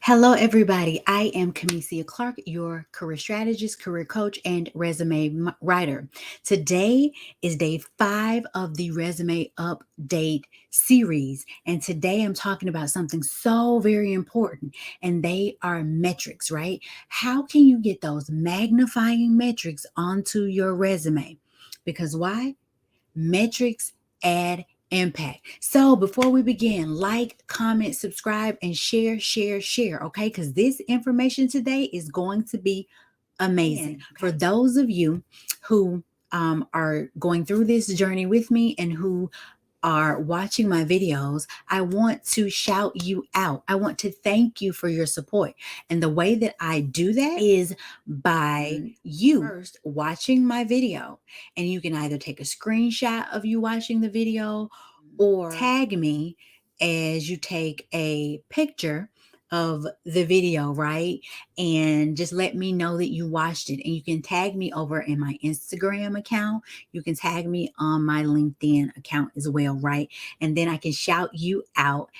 Hello, everybody. I am Kamesia Clark, your career strategist, career coach, and resume writer. Today is day 5 of the resume update series. And today I'm talking about something so very important, and they are metrics, right? How can you get those magnifying metrics onto your resume? Because why? Metrics add impact. So before we begin, like, comment, subscribe, and share, okay? Because this information today is going to be amazing. Okay. For those of you who are going through this journey with me and who are watching my videos, I want to shout you out. I want to thank you for your support. And the way that I do that is by you first watching my video. And you can either take a screenshot of you watching the video or tag me as you take a picture of the video, right? And just let me know that you watched it. And you can tag me over in my Instagram account. You can tag me on my LinkedIn account as well, right? And then I can shout you out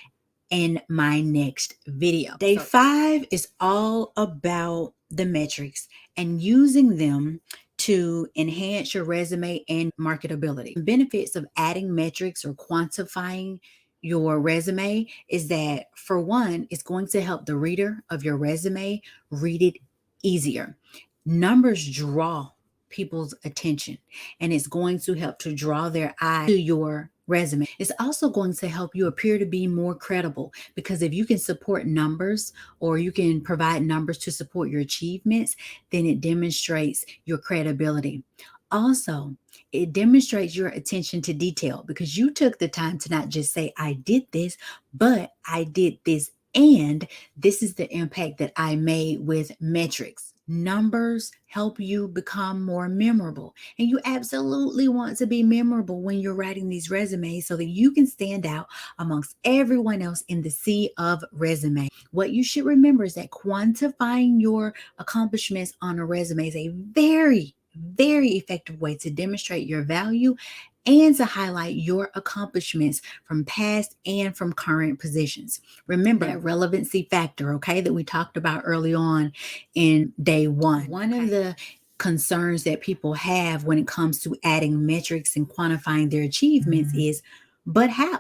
in my next video. Day 5 is all about the metrics and using them to enhance your resume and marketability. The benefits of adding metrics or quantifying your resume is that, for one, it's going to help the reader of your resume read it easier. Numbers draw people's attention, and it's going to help to draw their eye to your resume. It's also going to help you appear to be more credible, because if you can support numbers or you can provide numbers to support your achievements, then it demonstrates your credibility. Also, it demonstrates your attention to detail, because you took the time to not just say, I did this, but I did this, and this is the impact that I made with metrics. Numbers help you become more memorable, and you absolutely want to be memorable when you're writing these resumes so that you can stand out amongst everyone else in the sea of resume. What you should remember is that quantifying your accomplishments on a resume is a very effective way to demonstrate your value and to highlight your accomplishments from past and from current positions. Remember that relevancy factor, okay, that we talked about early on in day 1. One of the concerns that people have when it comes to adding metrics and quantifying their achievements is, but how,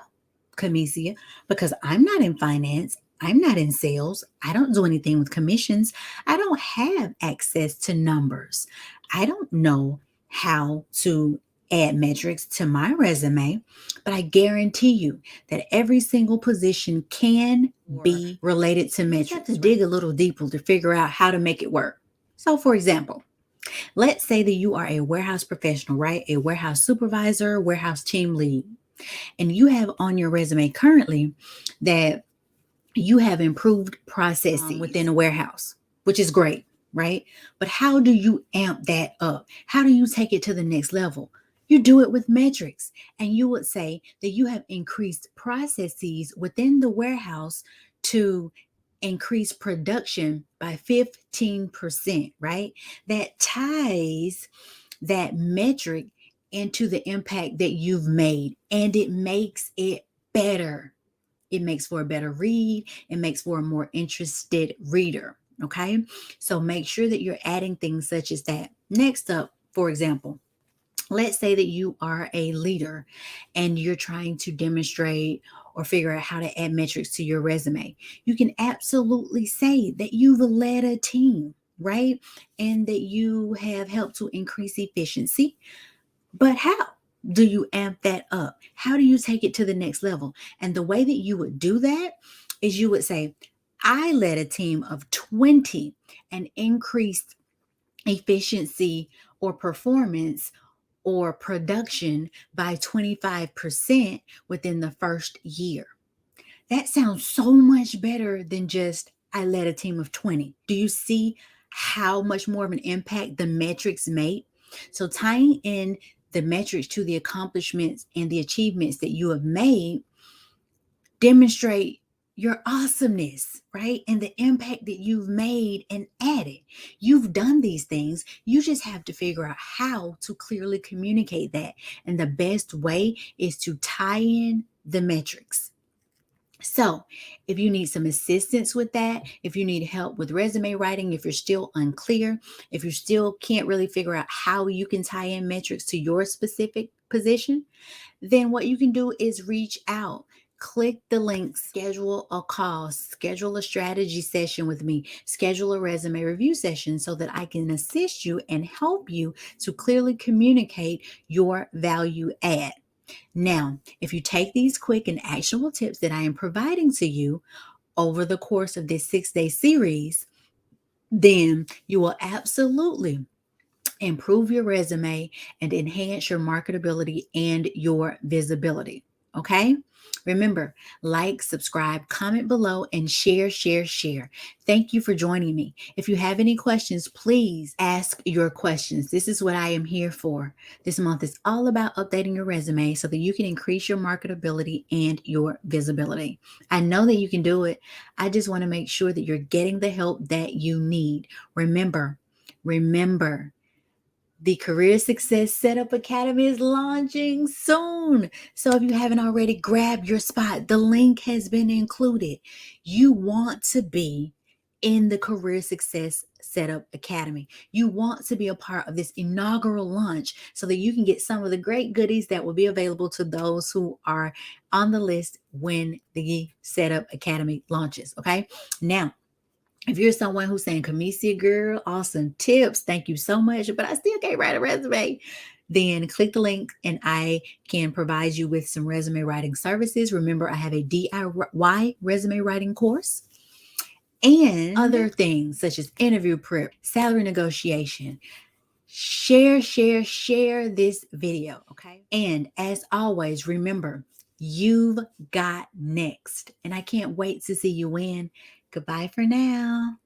Kamesia? Because I'm not in finance. I'm not in sales. I don't do anything with commissions. I don't have access to numbers. I don't know how to add metrics to my resume, but I guarantee you that every single position can be related to metrics. You have to dig a little deeper to figure out how to make it work. So, for example, let's say that you are a warehouse professional, right? A warehouse supervisor, warehouse team lead, and you have on your resume currently that you have improved processes within a warehouse, which is great, right? But how do you amp that up? How do you take it to the next level? You do it with metrics, and you would say that you have increased processes within the warehouse to increase production by 15%, right? That ties that metric into the impact that you've made, and it makes it better. It makes for a better read. It makes for a more interested reader. Okay. So make sure that you're adding things such as that. Next up, for example, let's say that you are a leader and you're trying to demonstrate or figure out how to add metrics to your resume. You can absolutely say that you've led a team, right? And that you have helped to increase efficiency. But how do you amp that up? How do you take it to the next level? And the way that you would do that is you would say, I led a team of 20 and increased efficiency or performance or production by 25% within the first year. That sounds so much better than just, I led a team of 20. Do you see how much more of an impact the metrics make? So tying in the metrics to the accomplishments and the achievements that you have made demonstrate your awesomeness, right? And the impact that you've made and added. You've done these things. You just have to figure out how to clearly communicate that. And the best way is to tie in the metrics. So, if you need some assistance with that, if you need help with resume writing, if you're still unclear, if you still can't really figure out how you can tie in metrics to your specific position, then what you can do is reach out. Click the link, schedule a call, schedule a strategy session with me, schedule a resume review session so that I can assist you and help you to clearly communicate your value add. Now, if you take these quick and actionable tips that I am providing to you over the course of this 6-day series, then you will absolutely improve your resume and enhance your marketability and your visibility. Okay? Remember, like, subscribe, comment below, and share, share, share. Thank you for joining me. If you have any questions, please ask your questions. This is what I am here for. This month is all about updating your resume so that you can increase your marketability and your visibility. I know that you can do it. I just want to make sure that you're getting the help that you need. Remember, the Career Success Setup Academy is launching soon. So if you haven't already, grab your spot. The link has been included. You want to be in the Career Success Setup Academy. You want to be a part of this inaugural launch so that you can get some of the great goodies that will be available to those who are on the list when the Setup Academy launches. Okay. Now, if you're someone who's saying, Kamesia girl, awesome tips, thank you so much, but I still can't write a resume, then click the link and I can provide you with some resume writing services. Remember, I have a DIY resume writing course and other things such as interview prep, salary negotiation. Share this video, okay? And as always, remember, you've got next. And I can't wait to see you win. Goodbye for now.